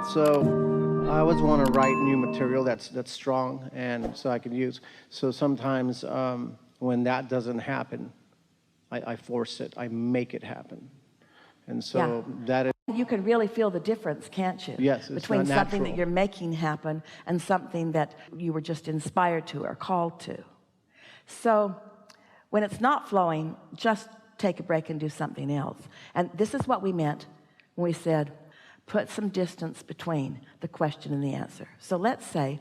So I always want to write new material that's strong and so I can use. So sometimes when that doesn't happen, I force it. I make it happen. And so that is... You can really feel the difference, can't you? Yes, it's between not something natural. that you're making happen and something that you were just inspired to or called to. So when it's not flowing, just take a break and do something else. And this is what we meant when we said, put some distance between the question and the answer. So let's say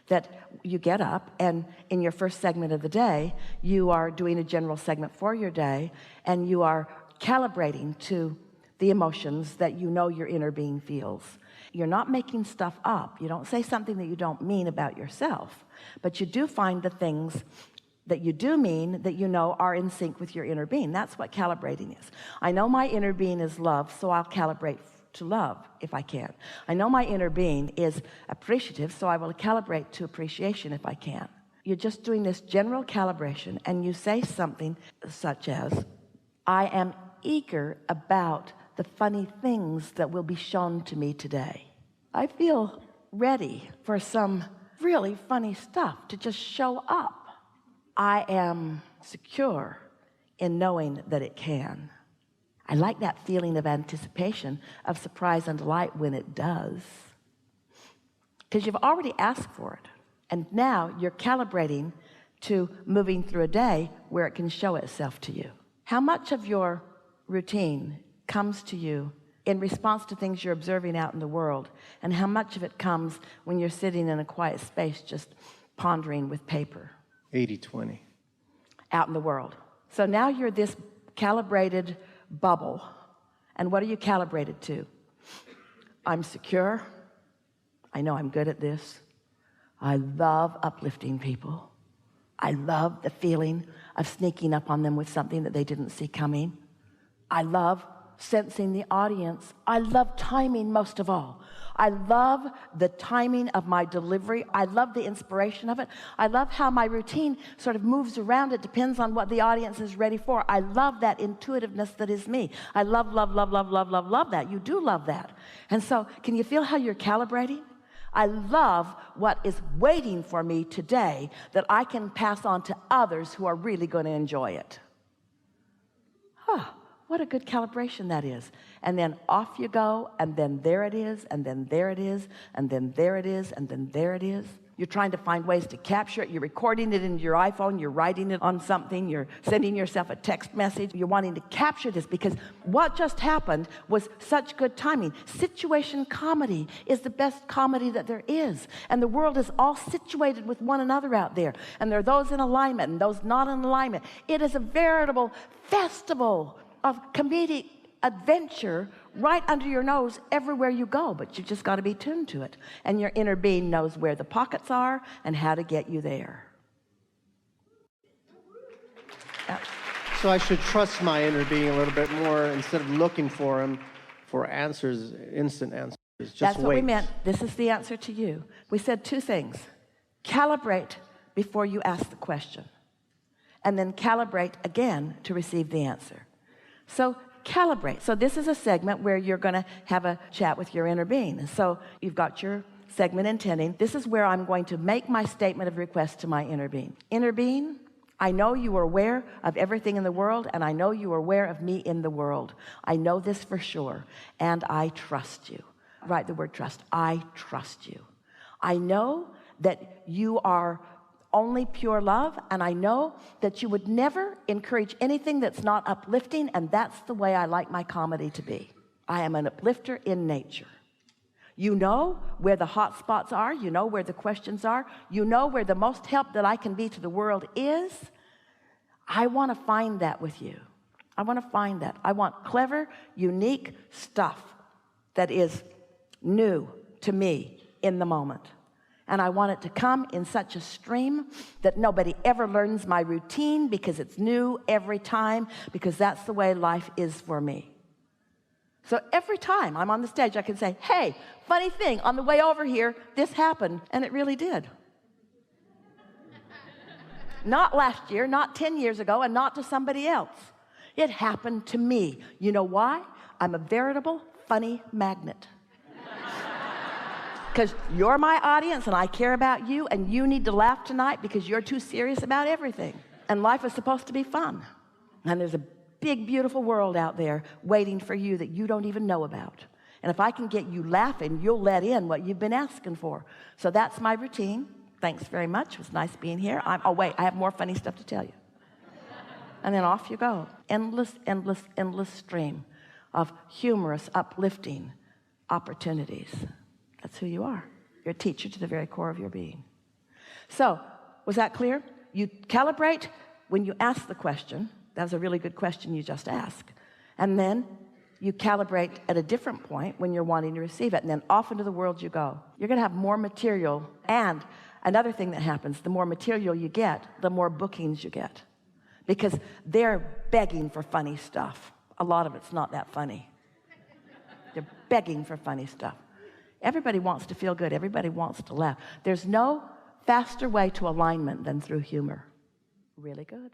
that you get up and in your first segment of the day, you are doing a general segment for your day and you are calibrating to the emotions that you know your inner being feels. You're not making stuff up. You don't say something that you don't mean about yourself, but you do find the things that you do mean that you know are in sync with your inner being. That's what calibrating is. I know my inner being is love, so I'll calibrate to love if I can. I know my inner being is appreciative, so I will calibrate to appreciation if I can. You're just doing this general calibration and you say something such as, I am eager about the funny things that will be shown to me today. I feel ready for some really funny stuff to just show up. I am secure in knowing that it can. I like that feeling of anticipation, of surprise and delight when it does. Because you've already asked for it. And now you're calibrating to moving through a day where it can show itself to you. How much of your routine comes to you in response to things you're observing out in the world, and how much of it comes when you're sitting in a quiet space just pondering with paper? 80-20. Out in the world. So now you're this calibrated bubble, and what are you calibrated to? I'm secure. I know I'm good at this. I love uplifting people. I love the feeling of sneaking up on them with something that they didn't see coming. I love sensing the audience. I love timing most of all. I love the timing of my delivery. I love the inspiration of it. I love how my routine sort of moves around. It depends on what the audience is ready for. I love that intuitiveness that is me. I love that. You do love that. And so can you feel how you're calibrating? I love what is waiting for me today that I can pass on to others who are really going to enjoy it. What a good calibration that is. And then off you go, and then there it is, and then there it is, and then there it is, and then there it is. You're trying to find ways to capture it. You're recording it into your iPhone. You're writing it on something. You're sending yourself a text message. You're wanting to capture this because what just happened was such good timing. Situation comedy is the best comedy that there is. And the world is all situated with one another out there. And there are those in alignment and those not in alignment. It is a veritable festival of comedic adventure right under your nose everywhere you go, but you just got to be tuned to it, and your inner being knows where the pockets are and how to get you there. So I should trust my inner being a little bit more instead of looking for him for answers, instant answers. Just That's wait. what we meant. This is the answer to you. We said two things. Calibrate before you ask the question, and then calibrate again to receive the answer. So calibrate. So this is a segment where you're going to have a chat with your inner being. So you've got your segment intending. This is where I'm going to make my statement of request to my inner being. Inner being, I know you are aware of everything in the world, and I know you are aware of me in the world. I know this for sure, and I trust you. Write the word trust. I trust you. I know that you are only pure love, and I know that you would never encourage anything that's not uplifting, and that's the way I like my comedy to be. I am an uplifter in nature. You know where the hot spots are. You know where the questions are. You know where the most help that I can be to the world is. I want to find that with you. I want to find that. I want clever, unique stuff that is new to me in the moment. And I want it to come in such a stream that nobody ever learns my routine because it's new every time, because that's the way life is for me. So every time I'm on the stage, I can say, hey, funny thing, on the way over here, this happened, and it really did. Not last year, not 10 years ago, and not to somebody else. It happened to me. You know why? I'm a veritable funny magnet. Because you're my audience and I care about you, and you need to laugh tonight because you're too serious about everything. And life is supposed to be fun. And there's a big, beautiful world out there waiting for you that you don't even know about. And if I can get you laughing, you'll let in what you've been asking for. So that's my routine. Thanks very much. It was nice being here. Oh, wait, I have more funny stuff to tell you. And then off you go. Endless, endless, endless stream of humorous, uplifting opportunities. That's who you are. You're a teacher to the very core of your being. So, was that clear? You calibrate when you ask the question. That was a really good question you just asked. And then you calibrate at a different point when you're wanting to receive it. And then off into the world you go. You're going to have more material. And another thing that happens, the more material you get, the more bookings you get. Because they're begging for funny stuff. A lot of it's not that funny. They're begging for funny stuff. Everybody wants to feel good. Everybody wants to laugh. There's no faster way to alignment than through humor. Really good.